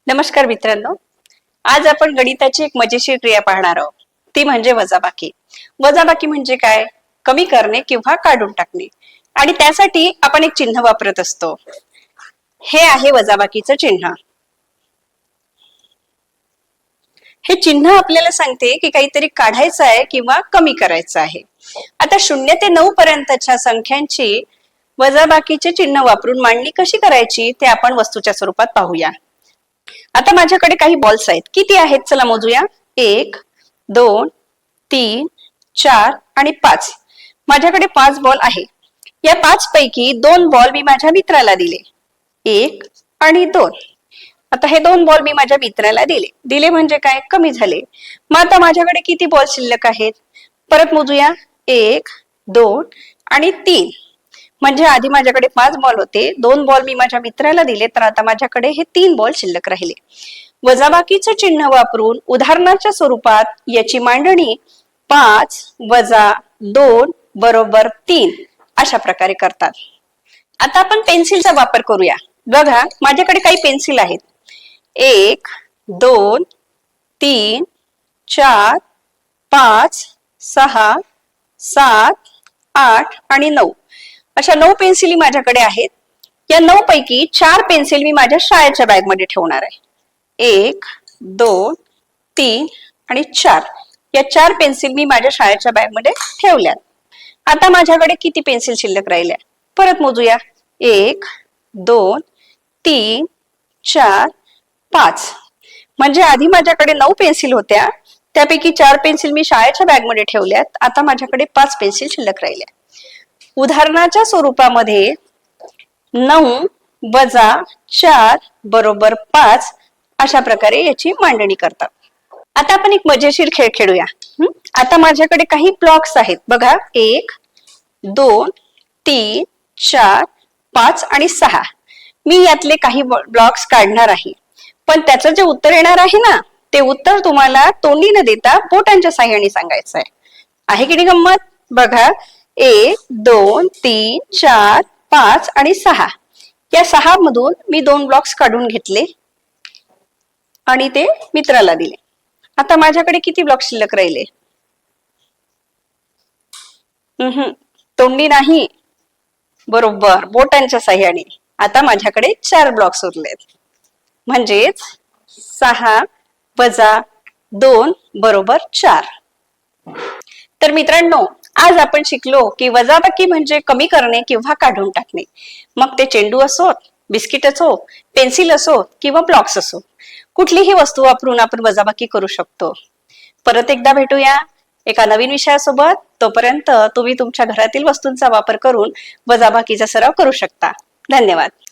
नमस्कार मित्रांनो, आज आपण गणिताची एक मजेशीर क्रिया पाहणार आहोत. ती म्हणजे वजाबाकी. वजाबाकी म्हणजे काय? कमी करणे किंवा काढून टाकणे. आणि त्यासाठी आपण एक चिन्ह वापरत असतो. हे आहे वजाबाकीचं चिन्ह. हे चिन्ह आपल्याला सांगते की काहीतरी काढायचं आहे किंवा कमी करायचं आहे. आता 0 ते 9 पर्यंतच्या संख्यांची वजाबाकीचे चिन्ह वापरून मांडणी कशी करायची ते आपण वस्तूच्या स्वरूपात पाहूया. आता माझ्याकडे काही बॉल्स आहेत. किती आहेत चला मोजूया. 1 2 3 4 आणि 5. माझ्याकडे 5 बॉल आहे. या 5 पैकी 2 बॉल मी माझ्या मित्राला दिले, 1 आणि 2. आता हे 2 बॉल मी माझ्या मित्राला दिले म्हणजे काय? कमी झाले. मग आता माझ्याकडे किती बॉल शिल्लक आहेत? परत मोजूया. 1 2 आणि 3. म्हणजे आधी माझ्याकडे 5 बॉल होते, 2 बॉल मी माझ्या मित्राला दिले, तर आता माझ्याकडे हे 3 बॉल शिल्लक राहिले. वजाबाकीचं चिन्ह वापरून उदाहरणाच्या स्वरूपात याची मांडणी 5 वजा 2 बरोबर 3 अशा प्रकारे करतात. आता आपण पेन्सिलचा वापर करूया. बघा, माझ्याकडे काही पेन्सिल आहेत. 1 2 3 4 5 6 7 8 आणि 9 अशा 9 पेन्सिली माझ्याकडे आहेत. या 9 पैकी 4 पेन्सिल मी माझ्या शाळेच्या बॅग मध्ये ठेवणार आहे. 1 2 3 आणि 4 या 4 पेन्सिल मी माझ्या शाळेच्या बॅग मध्ये ठेवल्यात. आता माझ्याकडे किती पेन्सिल शिल्लक राहिल्या? परत मोजूया. 1 2 3 4 5. म्हणजे आधी माझ्याकडे 9 पेन्सिल होत्या, त्यापैकी 4 पेन्सिल मी शाळेच्या बॅग मध्ये ठेवल्यात. आता माझ्याकडे 5 पेन्सिल शिल्लक राहिल्या. उदाहरणाच्या स्वरूपामध्ये 9 वजा 4 बरोबर 5 अशा प्रकारे याची मांडणी करतात. आता आपण एक मजेशीर खेळ खेळूया. आता माझ्याकडे काही ब्लॉक्स आहेत. बघा, 1 2 3 4 5 आणि 6. मी यातले काही ब्लॉक्स काढणार आहे, पण त्याचं जे उत्तर येणार आहे ना, ते उत्तर तुम्हाला तोंडी न देता बोटांच्या साहाय्याने सांगायचं आहे की नाही गंमत? बघा, 1 2 3 4 5 आणि 6. या 6 मधून मी 2 ब्लॉक्स काढून घेतले आणि ते मित्राला दिले. आता माझ्याकडे किती ब्लॉक शिल्लक राहिले? तोंडी नाही, बरोबर बोटांच्या साहाय्याने. आता माझ्याकडे 4 ब्लॉक्स उरलेत. म्हणजेच 6 वजा 2 बरोबर 4. तर मित्रांनो, आज आपण शिकलो की वजाबाकी म्हणजे कमी करणे किंवा काढून टाकणे. मग ते चेंडू असोत, बिस्किट असो, पेन्सिल असो किंवा ब्लॉक्स असो, कुठलीही वस्तू वापरून आपण वजाबाकी करू शकतो. परत एकदा भेटूया एका नवीन विषयासोबत. तोपर्यंत तुम्ही तुमच्या घरातील वस्तूंचा वापर करून वजाबाकीचा सराव करू शकता. धन्यवाद.